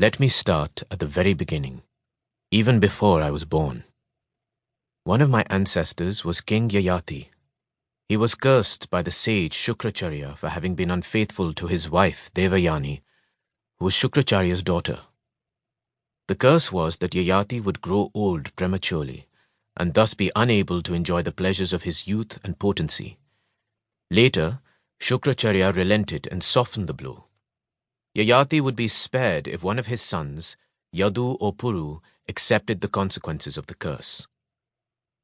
Let me start at the very beginning, even before I was born. One of my ancestors was King Yayati. He was cursed by the sage Shukracharya for having been unfaithful to his wife Devayani, who was Shukracharya's daughter. The curse was that Yayati would grow old prematurely and thus be unable to enjoy the pleasures of his youth and potency. Later, Shukracharya relented and softened the blow. Yayati would be spared if one of his sons, Yadu or Puru, accepted the consequences of the curse.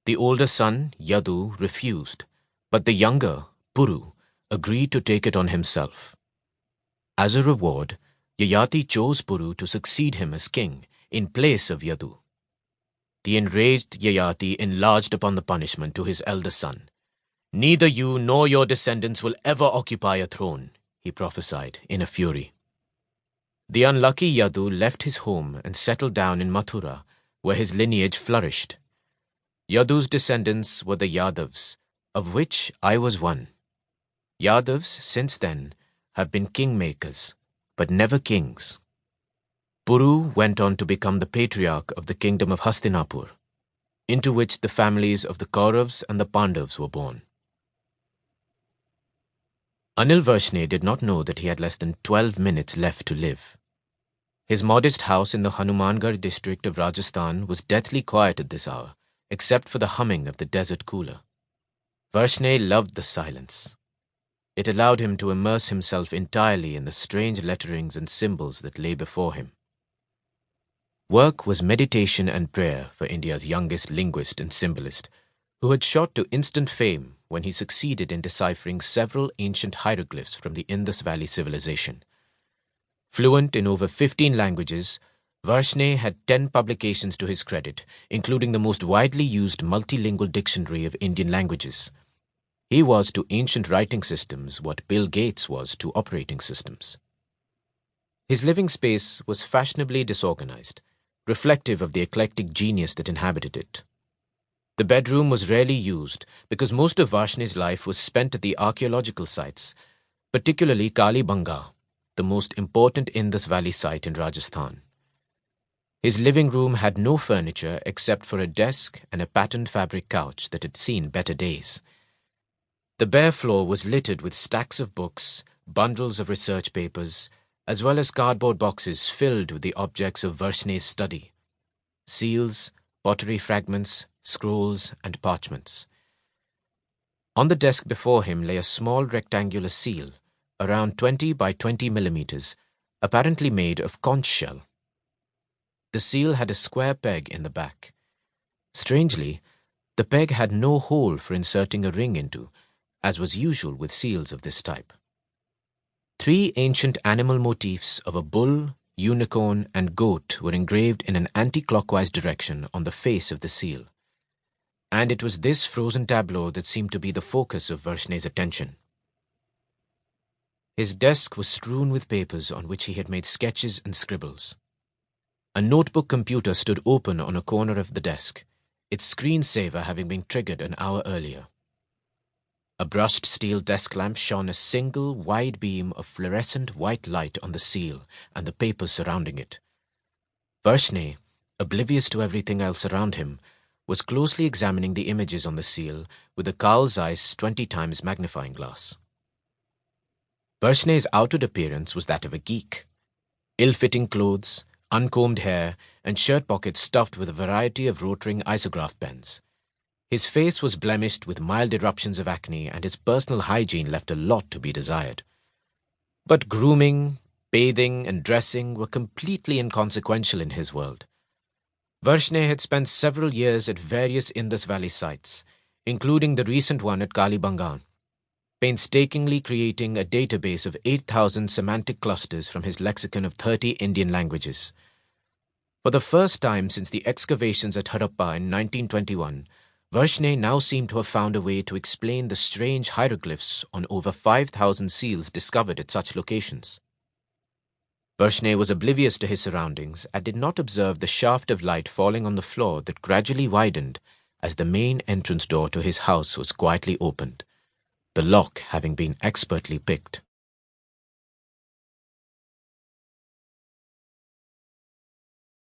The older son, Yadu, refused, but the younger, Puru, agreed to take it on himself. As a reward, Yayati chose Puru to succeed him as king in place of Yadu. The enraged Yayati enlarged upon the punishment to his elder son. "Neither you nor your descendants will ever occupy a throne," he prophesied in a fury. The unlucky Yadu left his home and settled down in Mathura, where his lineage flourished. Yadu's descendants were the Yadavs, of which I was one. Yadavs, since then, have been kingmakers, but never kings. Puru went on to become the patriarch of the kingdom of Hastinapur, into which the families of the Kauravas and the Pandavas were born. Anil Varshney did not know that he had less than 12 minutes left to live. His modest house in the Hanumangarh district of Rajasthan was deathly quiet at this hour, except for the humming of the desert cooler. Varshney loved the silence. It allowed him to immerse himself entirely in the strange letterings and symbols that lay before him. Work was meditation and prayer for India's youngest linguist and symbolist, who had shot to instant fame when he succeeded in deciphering several ancient hieroglyphs from the Indus Valley civilization. Fluent in over 15 languages, Varshney had 10 publications to his credit, including the most widely used multilingual dictionary of Indian languages. He was to ancient writing systems what Bill Gates was to operating systems. His living space was fashionably disorganized, reflective of the eclectic genius that inhabited it. The bedroom was rarely used because most of Varshney's life was spent at the archaeological sites, particularly Kali Banga, the most important Indus Valley site in Rajasthan. His living room had no furniture except for a desk and a patterned fabric couch that had seen better days. The bare floor was littered with stacks of books, bundles of research papers, as well as cardboard boxes filled with the objects of Varshney's study: seals, pottery fragments, scrolls, and parchments. On the desk before him lay a small rectangular seal, around 20 by 20 millimeters, apparently made of conch shell. The seal had a square peg in the back. Strangely, the peg had no hole for inserting a ring into, as was usual with seals of this type. 3 ancient animal motifs of a bull, unicorn, and goat were engraved in an anti-clockwise direction on the face of the seal. And it was this frozen tableau that seemed to be the focus of Varshney's attention. His desk was strewn with papers on which he had made sketches and scribbles. A notebook computer stood open on a corner of the desk, its screensaver having been triggered an hour earlier. A brushed steel desk lamp shone a single wide beam of fluorescent white light on the seal and the papers surrounding it. Varshney, oblivious to everything else around him, was closely examining the images on the seal with a Carl Zeiss 20 times magnifying glass. Varshney's outward appearance was that of a geek. Ill-fitting clothes, uncombed hair, and shirt pockets stuffed with a variety of rotring isograph pens. His face was blemished with mild eruptions of acne, and his personal hygiene left a lot to be desired. But grooming, bathing, and dressing were completely inconsequential in his world. Varshney had spent several years at various Indus Valley sites, including the recent one at Kali Banga, painstakingly creating a database of 8,000 semantic clusters from his lexicon of 30 Indian languages. For the first time since the excavations at Harappa in 1921, Varshney now seemed to have found a way to explain the strange hieroglyphs on over 5,000 seals discovered at such locations. Varshney was oblivious to his surroundings and did not observe the shaft of light falling on the floor that gradually widened as the main entrance door to his house was quietly opened, the lock having been expertly picked.